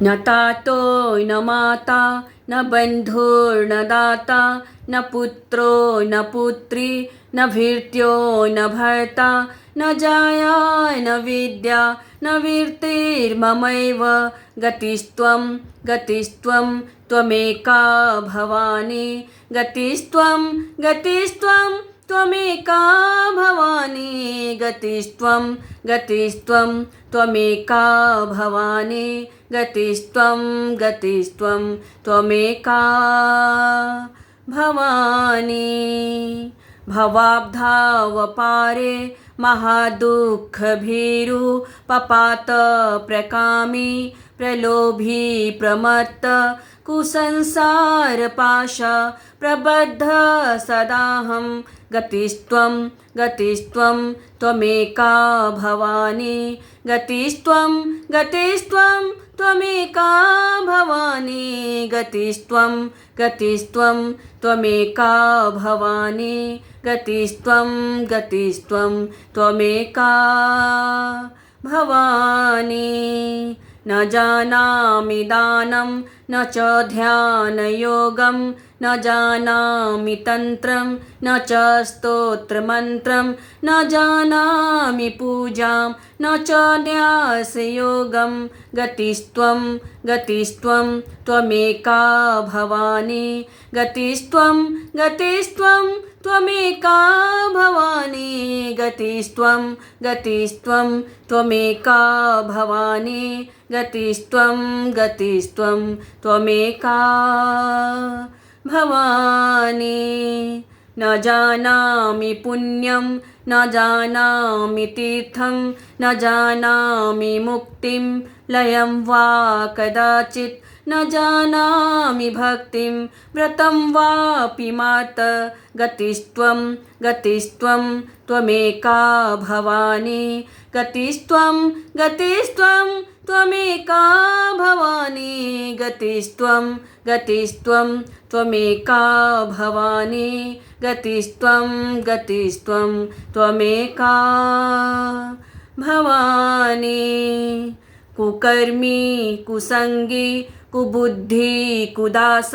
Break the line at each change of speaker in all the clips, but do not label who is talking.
न तातो न माता न बन्धुर्न दाता न पुत्रो न पुत्री न भृत्यो न भर्ता न जाया न विद्या न वीर्तिर्ममैव गतिस्त्वं गतिस्त्वं त्वमेका भवानी गतिस्त्वं गतिस्त्वं त्वमेका भवानी गतिस्त्वं गतिस्त्वं त्वमेका भवानी गतिस्त्वं गतिस्त्वं त्वमेका भवानी भवाब्धावपारे महादुःखभीरु पपात प्रकामी प्रलोभी प्रमत्त कुसंसारपाश प्रबद्ध सदाहं गतिस्त्वं गतिस्त्वं त्वमेका भवानी गतिस्त्वं गतिस्त्वं त्वमेका भवानी गतिस्त्वं गतिस्त्वं त्वमेका भवानी गतिस्त्वं गतिस्त्वं त्वमेका भवानी न जानामि दानं न च ध्यानयोगं न जानामि तन्त्रं न च स्तोत्रमन्त्रं न जानामि पूजां न च न्यासयोगं गतिस्त्वं गतिस्त्वं त्वमेका भवानी गतिस्त्वं गतिस्त्वं त्वमेका भवानी गतिस्त्वं गतिस्त्वं त्वमेका भवानी गतिस्त्वं गतिस्त्वं त्वमेका भवानी न जानामि पुण्यं न जानामि तीर्थं न जानामि मुक्तिं लयं वा कदाचित् न जानामि भक्तिं व्रतं वापि मात गतिस्त्वं गतिस्त्वं त्वमेका भवानी गतिस्त्वं गतिस्त्वं त्वमेका भवानी गतिस्त्वं गतिस्त्वं त्वमेका भवानी गतिस्त्वं गतिस्त्वं त्वमेका भवानी कुकर्मी कुसंगी कुबुद्धि कुदास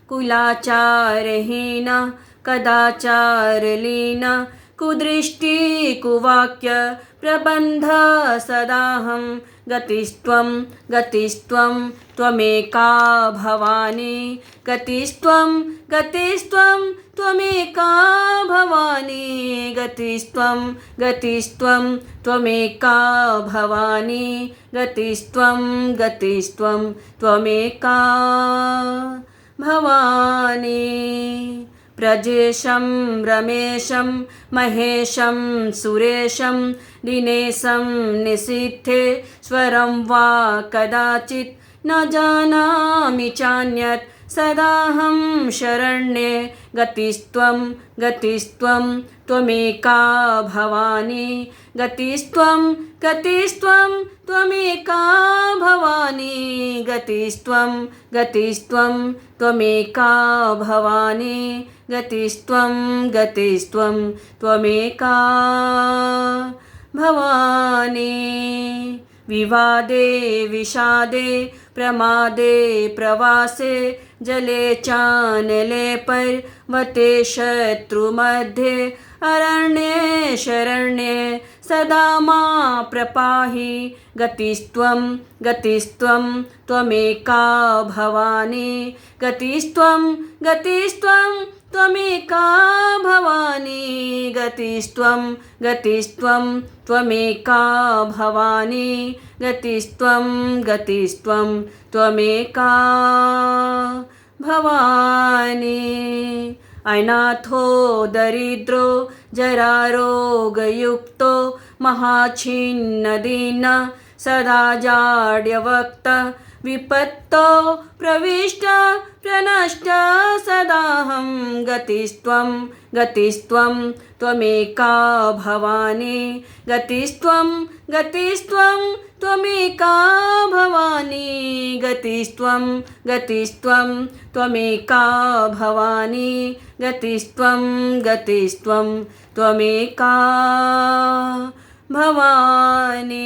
कुलाचारहीन कदाचारलीन कुदृष्टि कुवाक्य प्रबन्ध सदाहं गतिस्त्वं गतिस्त्वं त्वमेका भवानी गतिस्त्वं गतिस्त्वं त्वमेका भवानी गतिस्त्वं गतिस्त्वं त्वमेका भवानी गतिस्त्वं गतिस्त्वं त्वमेका भवानी प्रजेशं रमेशं महेशं सुरेशं दिनेशं निशीथे स्वरं वा कदाचित् न जानामि चान्यत् सदाहं शरण्ये गतिस्त्वं गतिस्त्वं त्वमेका भवानी गतिस्त्वं गतिस्त्वं त्वमेका भवानी गतिस्त्वं गतिस्त्वं त्वमेका भवानी गतिस्त्वं गतिस्त्वं त्वमेका भवानी विवादे विषादे प्रमादे प्रवासे जले चानले पर्वते शत्रुमध्ये अरण्ये शरण्ये सदा मा प्रपाहि गतिस्त्वं गतिस्त्वं त्वमेका भवानी गतिस्त्वं गतिस्त्वं त्वमेका भवानी गतिस्त्वं गतिस्त्वं त्वमेका भवानी गतिस्त्वं गतिस्त्वं त्वमेका भवानी अनाथो दरिद्रो जरारोगयुक्तो महाछिन्नदीन सदा जाड्यवक्त विपत्तो प्रविष्ट प्रनष्ट सदाहं गतिस्त्वं गतिस्त्वं त्वमेका भवानी गतिस्त्वं गतिस्त्वं त्वमेका भवानी गतिस्त्वं गतिस्त्वं त्वमेका भवानी गतिस्त्वं गतिस्त्वं त्वमेका भवानी।